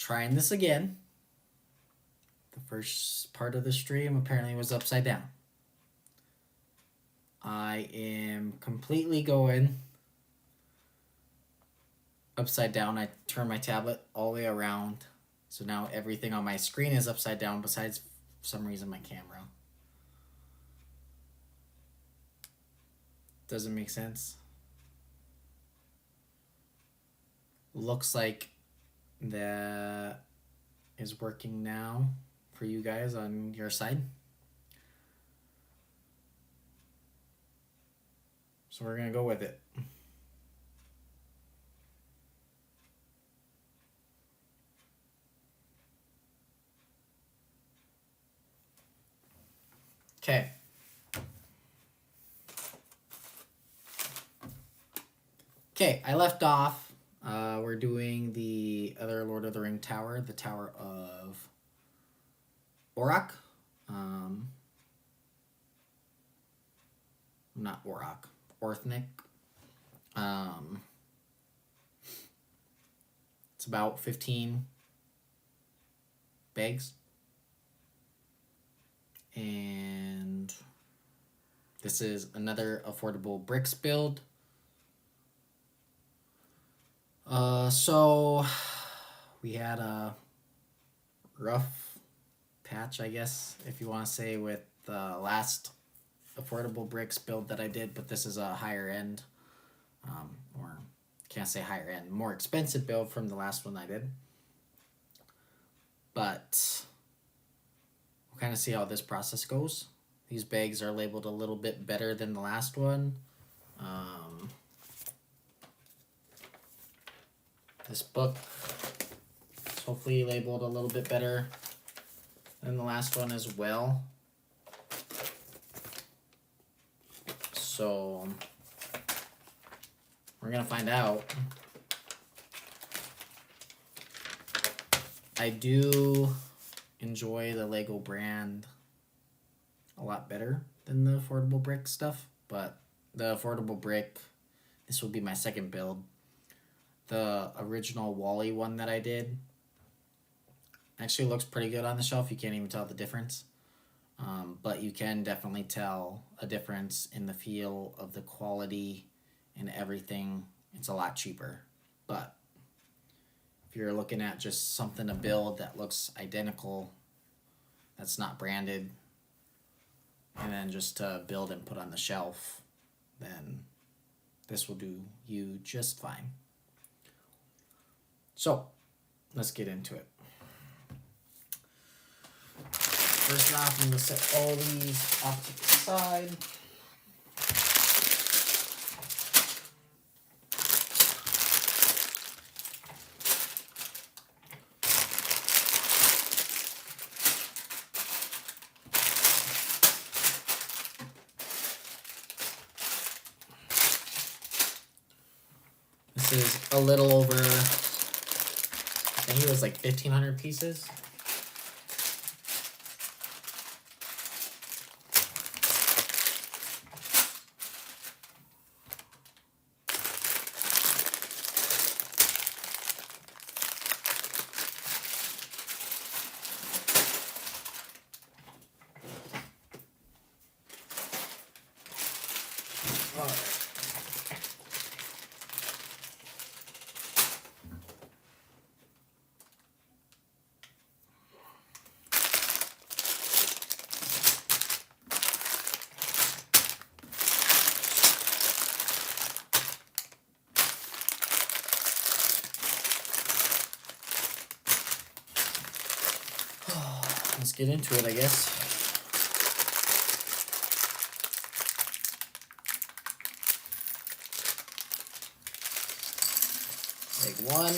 trying this again. The first part of the stream apparently was upside down. I am completely going upside down. I turn my tablet all the way around. So now everything on my screen is upside down besides, for some reason, my camera. Doesn't make sense. Looks like that is working now for you guys on your side. So we're gonna go with it. Okay. Okay, I left off. We're doing the other Lord of the Ring tower, the Tower of Orthanc. Not Orthanc, Orthanc. It's about 15 bags. And this is another affordable bricks build. So we had a rough patch, I guess, if you want to say, with the last affordable bricks build that I did, but this is a higher end, or can't say higher end, more expensive build from the last one I did. But we'll kind of see how this process goes. These bags are labeled a little bit better than the last one. This book is hopefully labeled a little bit better than the last one as well. So we're gonna find out. I do enjoy the Lego brand a lot better than the affordable brick stuff, but the affordable brick, this will be my second build. The original Wally one that I did actually looks pretty good on the shelf. You can't even tell the difference. But you can definitely tell a difference in the feel of the quality and everything. It's a lot cheaper. But if you're looking at just something to build that looks identical, that's not branded, and then just to build and put on the shelf, then this will do you just fine. So, let's get into it. First off, I'm going to set all these off to the side. This is a little over, I think it was like 1,500 pieces. Let's get into it, I guess. Take one.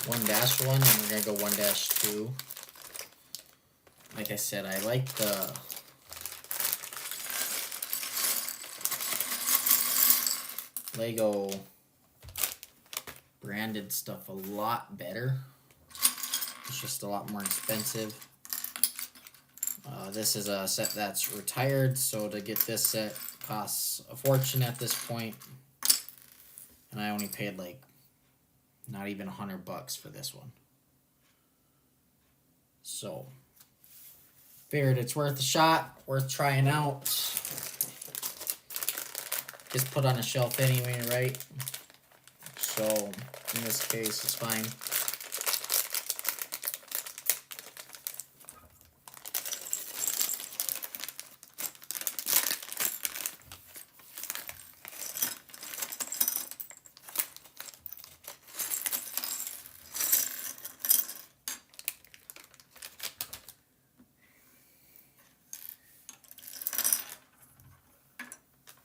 -1, and we're gonna go 1-2. Like I said, I like the Lego branded stuff a lot better. It's just a lot more expensive. This is a set that's retired, so to get this set costs a fortune at this point. And I only paid like not even $100 for this one. So figured it's worth a shot, worth trying out. Just put on a shelf anyway, right? So in this case, it's fine.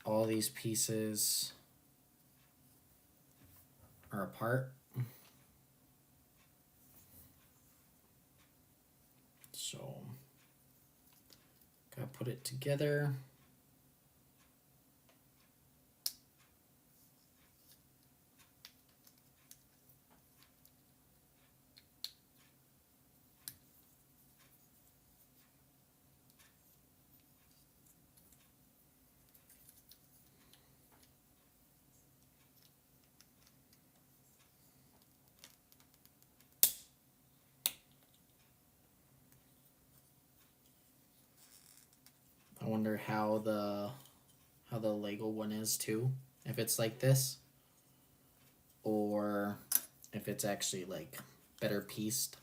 All these pieces are apart. So, gotta put it together. I wonder how the Lego one is too. If it's like this, or if it's actually like better pieced.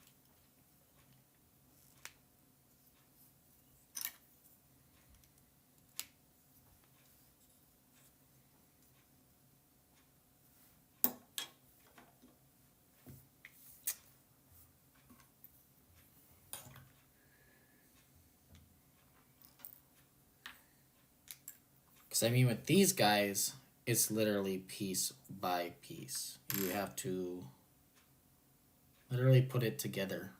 Because I mean, with these guys, it's literally piece by piece. You have to literally put it together,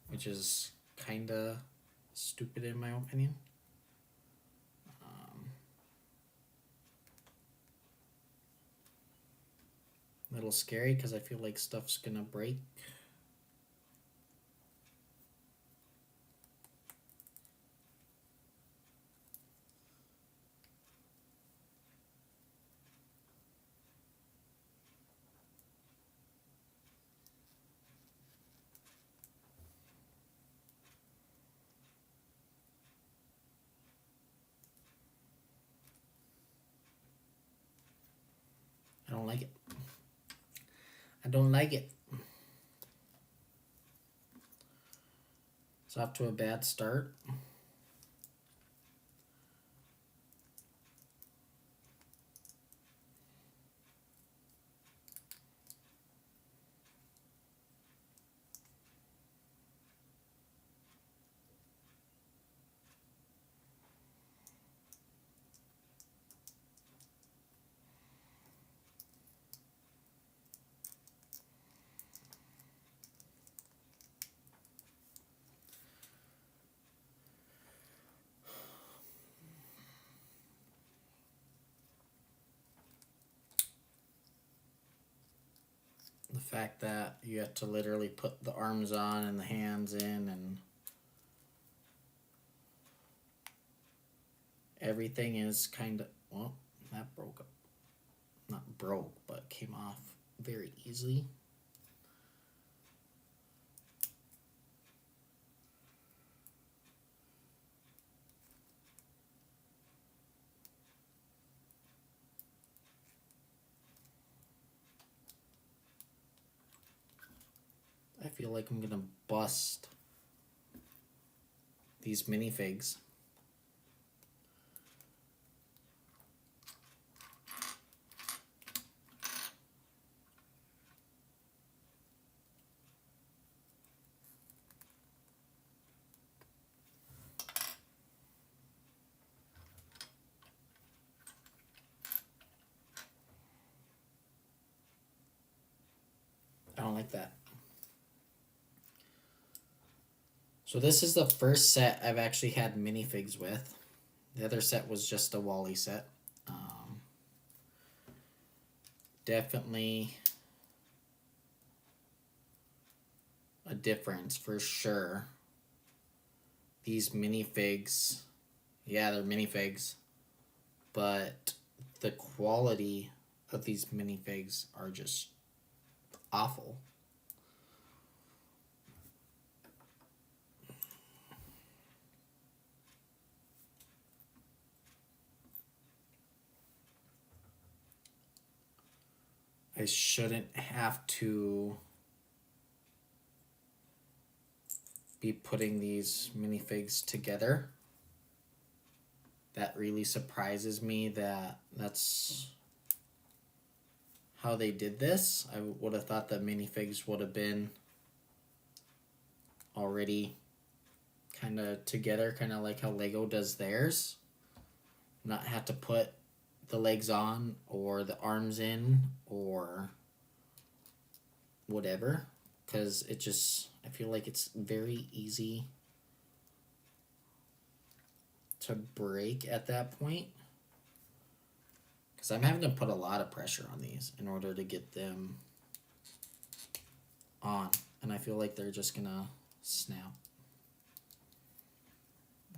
which is kind of stupid in my opinion. A little scary because I feel like stuff's gonna break. I don't like it. I don't like it. It's off to a bad start. The fact that you have to literally put the arms on and the hands in and everything is kind of, well, that broke up. Not broke, but came off very easily. I feel like I'm gonna bust these minifigs. I don't like that. So this is the first set I've actually had minifigs with. The other set was just a Wally set. Definitely a difference for sure. these minifigs, yeah, they're minifigs, but the quality of these minifigs are just awful. I shouldn't have to be putting these minifigs together. That really surprises me that that's how they did this. I would have thought that minifigs would have been already kind of together, kind of like how Lego does theirs. Not have to put the legs on or the arms in or whatever, because it just, I feel like it's very easy to break at that point, because I'm having to put a lot of pressure on these in order to get them on, and I feel like they're just gonna snap,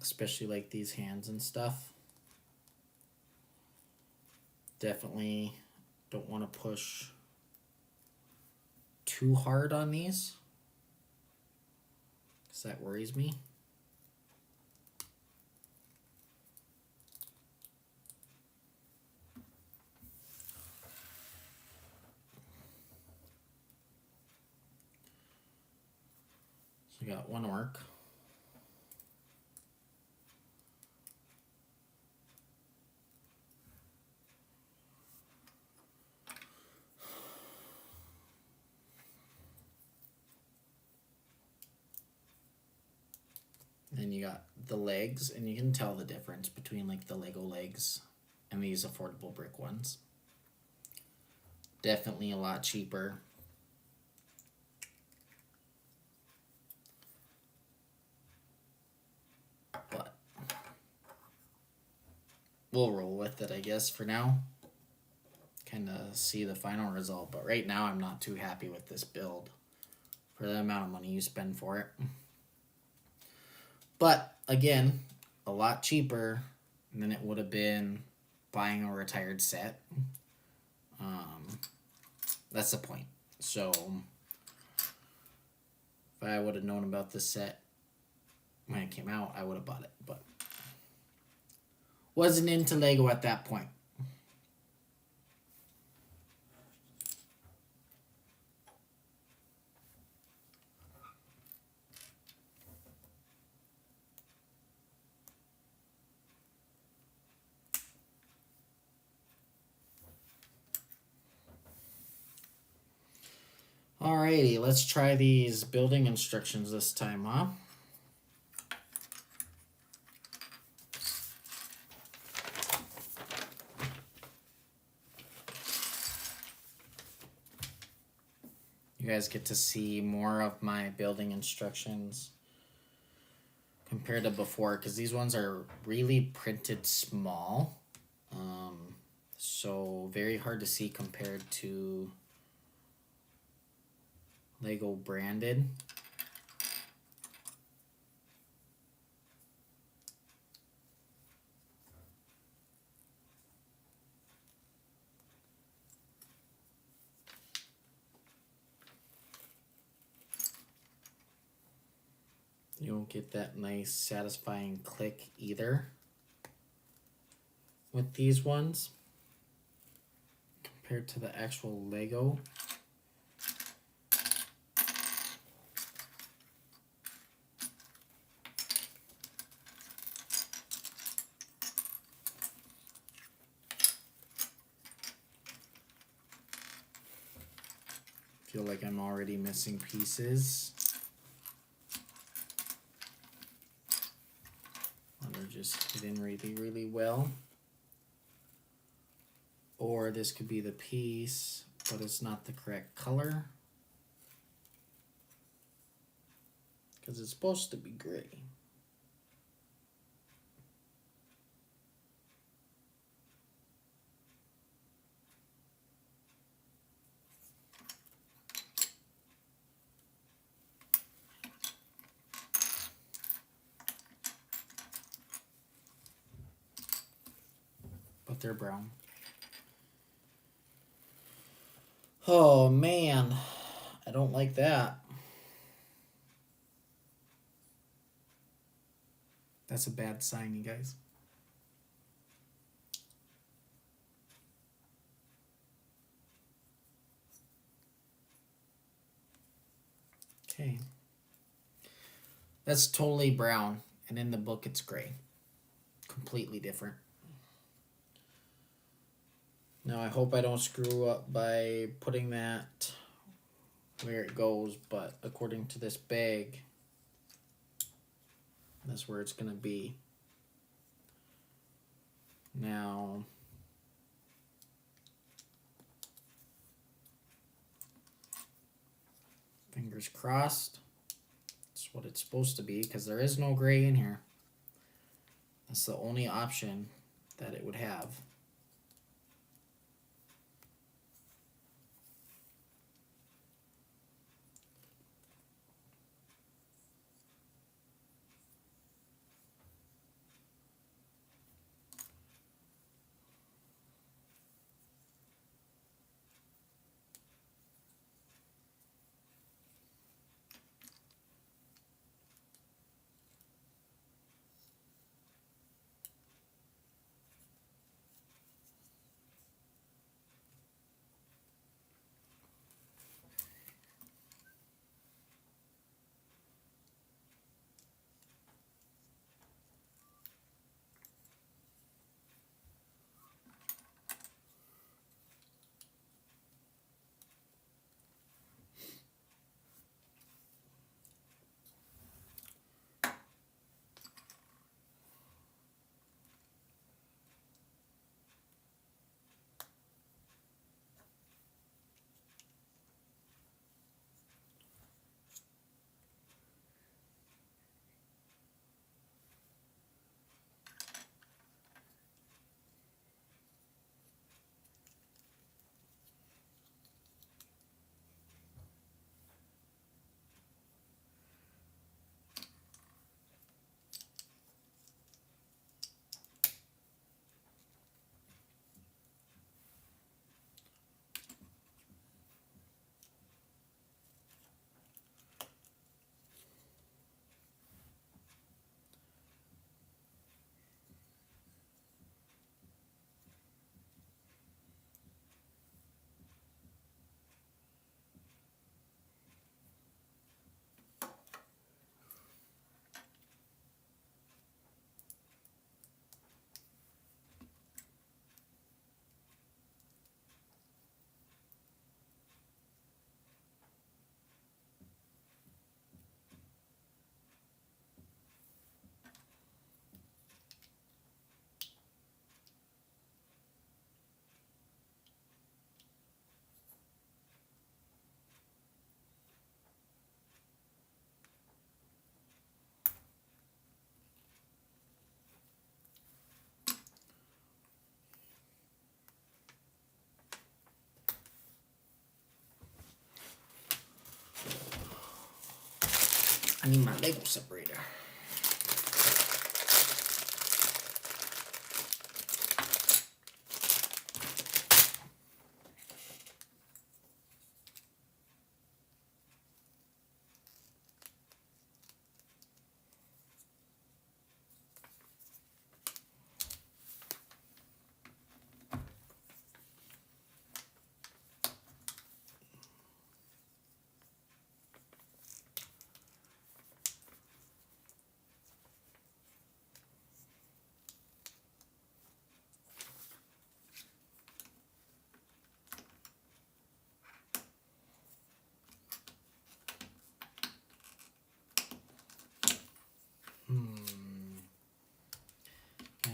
especially like these hands and stuff. Definitely don't want to push too hard on these, because that worries me. So we got one orc. Then you got the legs, and you can tell the difference between like the Lego legs and these affordable brick ones. Definitely a lot cheaper. But we'll roll with it, I guess, for now. Kind of see the final result. But right now, I'm not too happy with this build for the amount of money you spend for it. But again, a lot cheaper than it would have been buying a retired set. That's the point. So if I would have known about this set when it came out, I would have bought it. But wasn't into Lego at that point. Alrighty, let's try these building instructions this time, huh? You guys get to see more of my building instructions compared to before, because these ones are really printed small. So very hard to see compared to Lego Branded. You don't get that nice satisfying click either with these ones compared to the actual Lego. Feel like I'm already missing pieces. They're just hidden really, really well. Or this could be the piece, but it's not the correct color, because it's supposed to be gray. but they're brown. Oh man, I don't like that. That's a bad sign, you guys. Okay. That's totally brown, and in the book it's gray. Completely different. Now I hope I don't screw up by putting that where it goes, but according to this bag, that's where it's going to be. Now, fingers crossed. That's what it's supposed to be, because there is no gray in here. That's the only option that it would have. I need my Lego separator.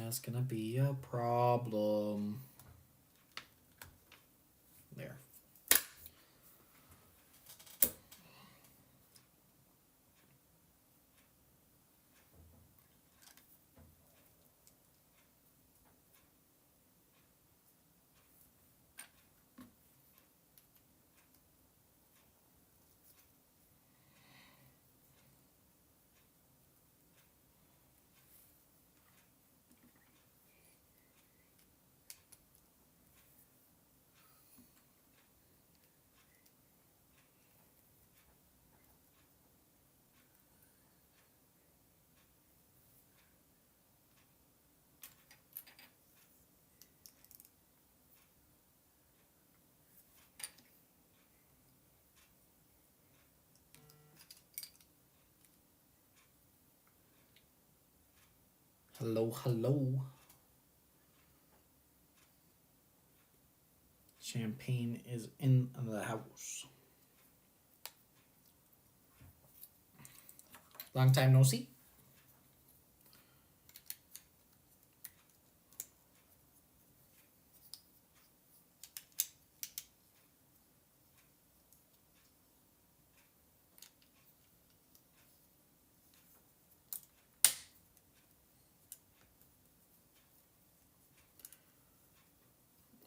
That's gonna be a problem. There. Hello, hello. Champagne is in the house. Long time no see.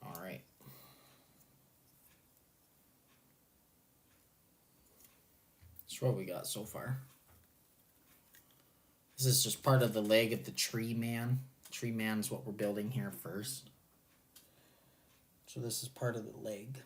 All right. That's what we got so far. This is just part of the leg of the tree man. Tree man's what we're building here first. So this is part of the leg.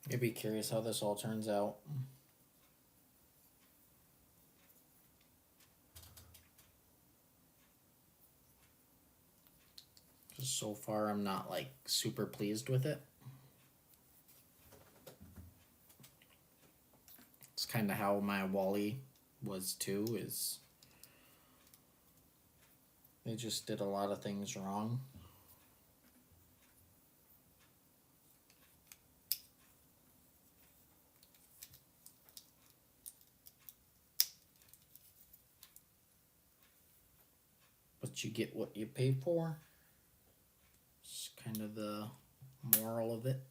You'd be curious how this all turns out. Just so far, I'm not like super pleased with it. It's kind of how my Wally was too, is they just did a lot of things wrong. But you get what you pay for. It's kind of the moral of it.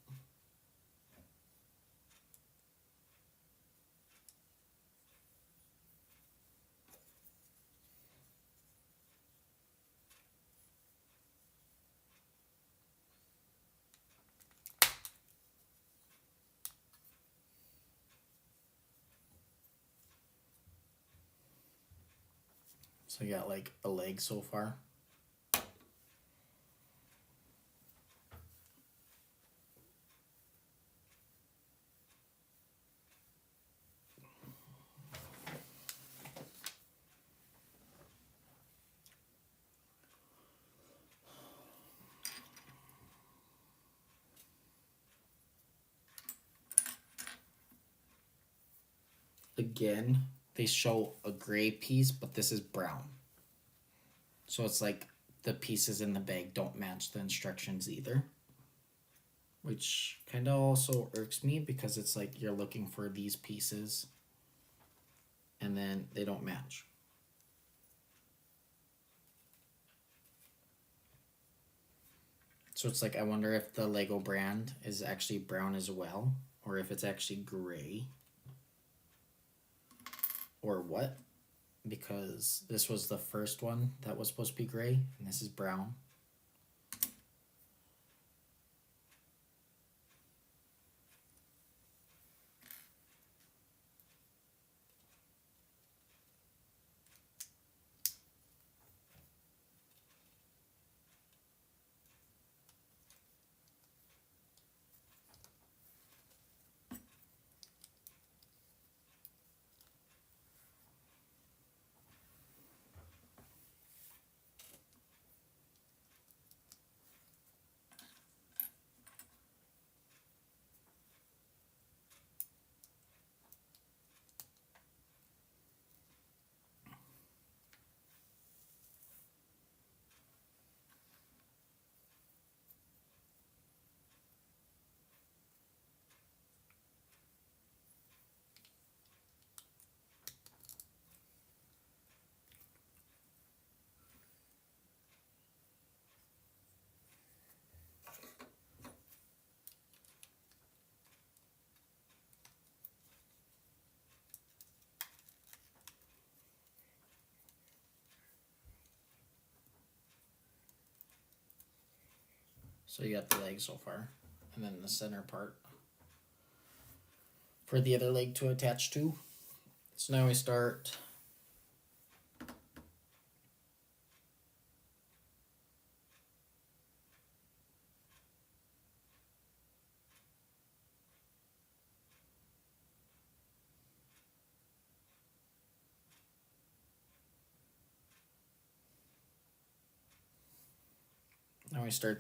So you got like a leg so far. Again, they show a gray piece, but this is brown. So it's like the pieces in the bag don't match the instructions either. Which kind of also irks me because it's like you're looking for these pieces and then they don't match. So it's like, I wonder if the Lego brand is actually brown as well, or if it's actually gray, or what, because this was the first one that was supposed to be gray, and this is brown. So you got the leg so far, and then the center part for the other leg to attach to. So now we start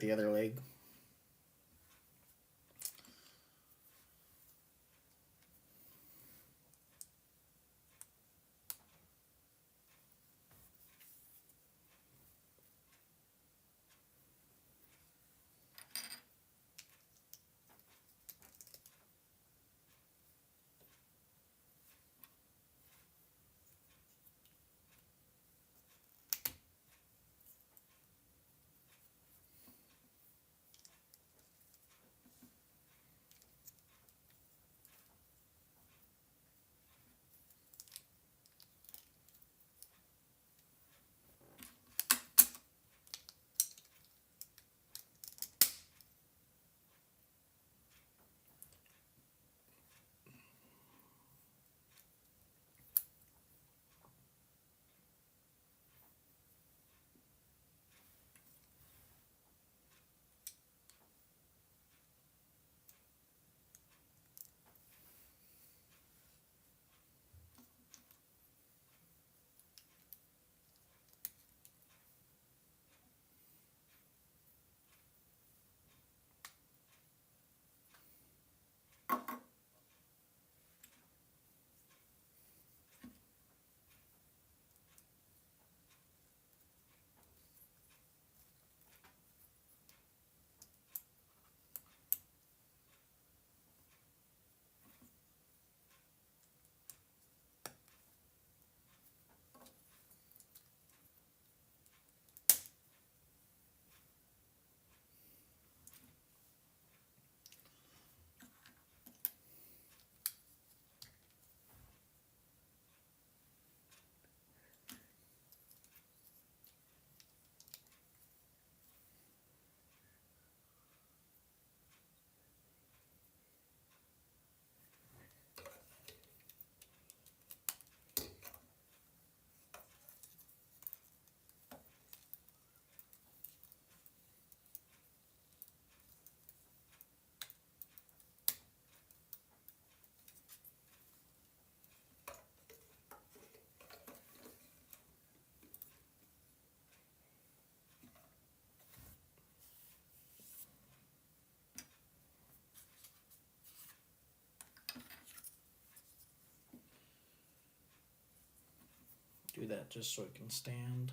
the other leg. Do that just so it can stand.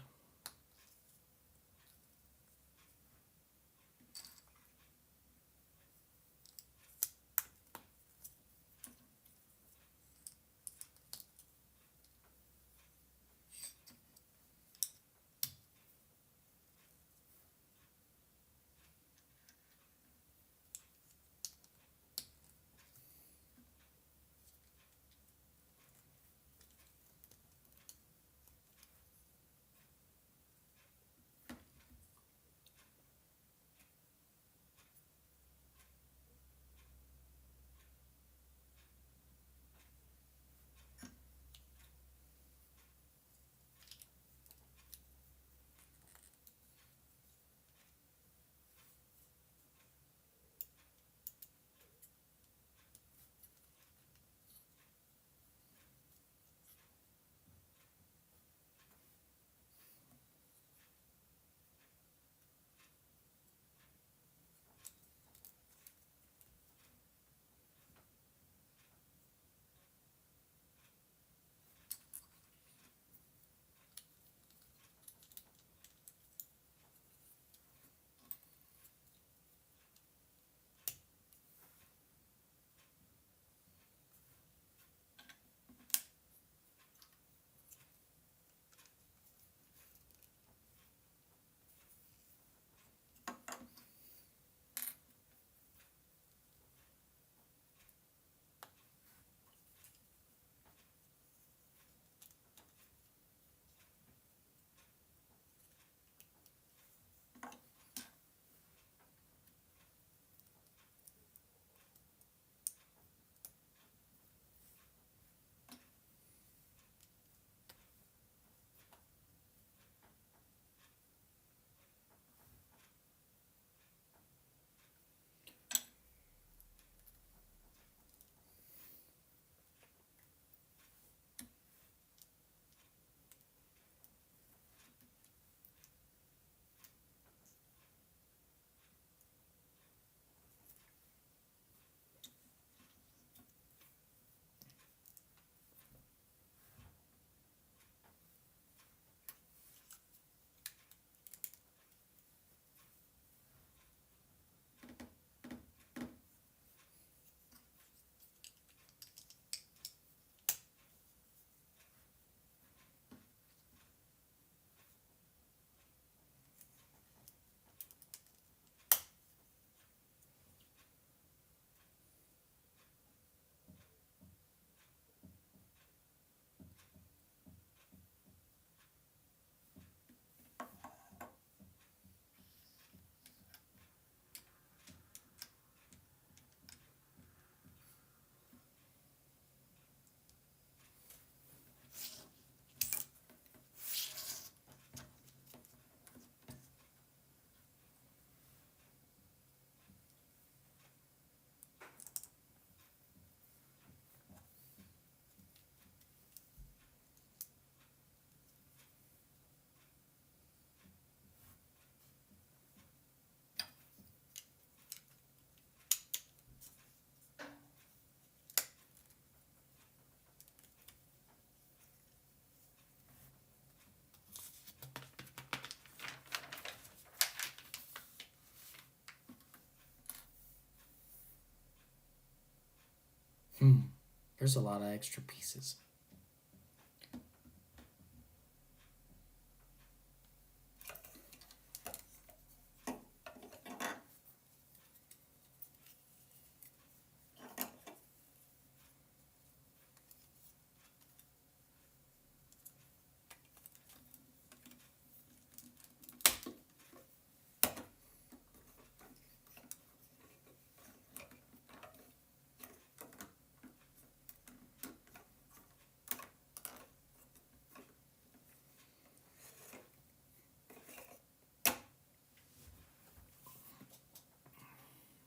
There's a lot of extra pieces.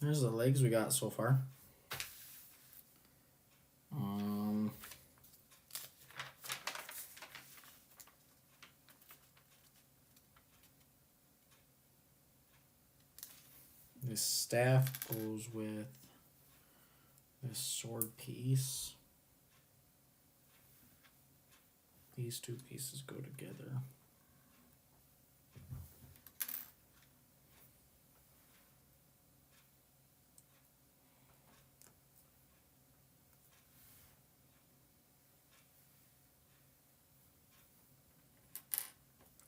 There's the legs we got so far. This staff goes with this sword piece. These two pieces go together.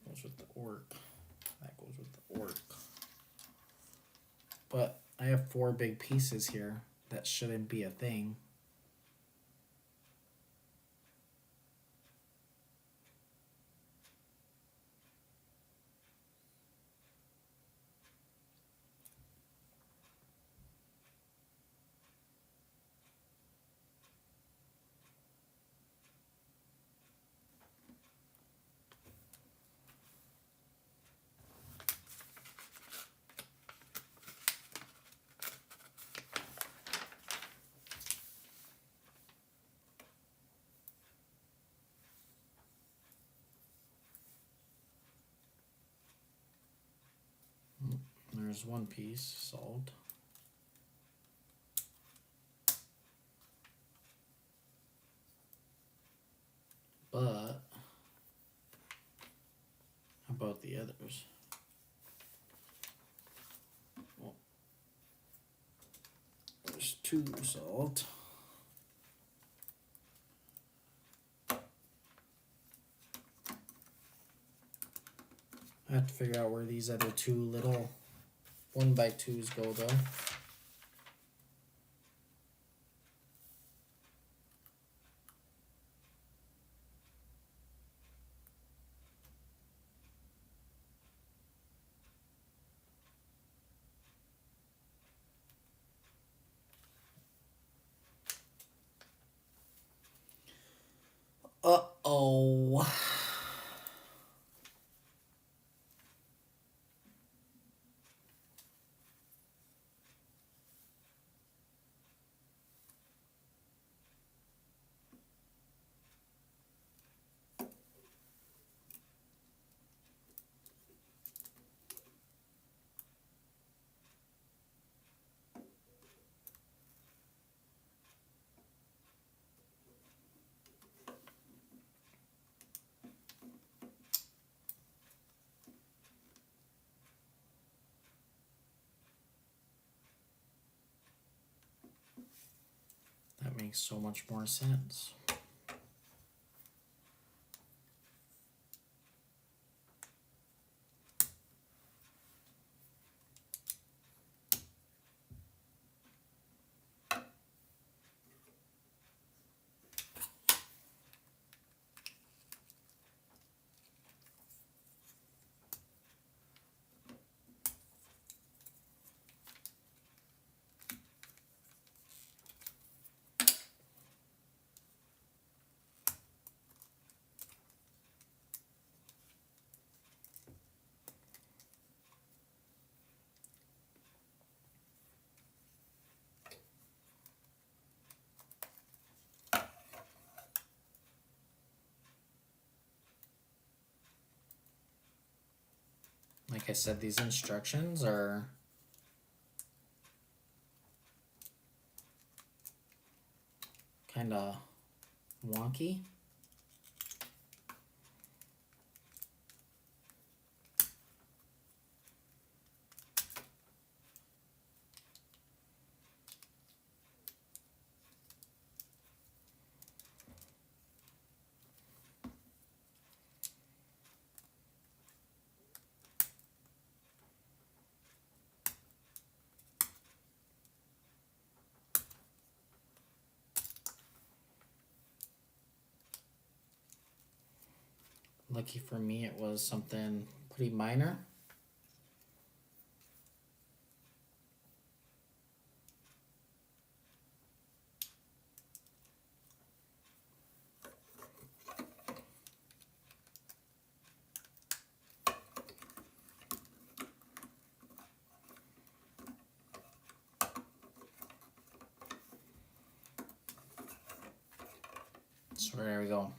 Goes with the orc. That goes with the orc. But I have 4 big pieces here. That shouldn't be a thing. There's one piece solved. But how about the others? Well, there's 2 solved. I have to figure out where these other 2 little 1x2s go though. Uh-oh. That makes so much more sense. Like I said, these instructions are kind of wonky. Lucky for me, it was something pretty minor. So there we go.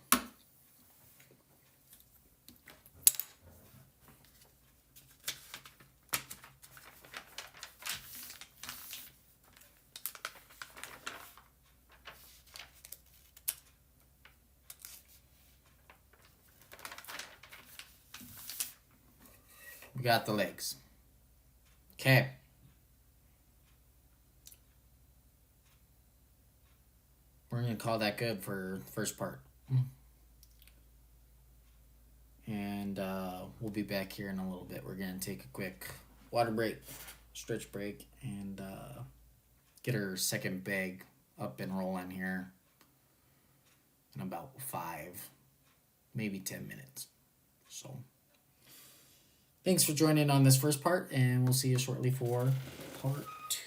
We got the legs. Okay. We're going to call that good for the first part. And we'll be back here in a little bit. We're going to take a quick water break, stretch break, and get our second bag up and rolling here in about 5, maybe 10 minutes. So thanks for joining on this first part, and we'll see you shortly for part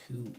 2.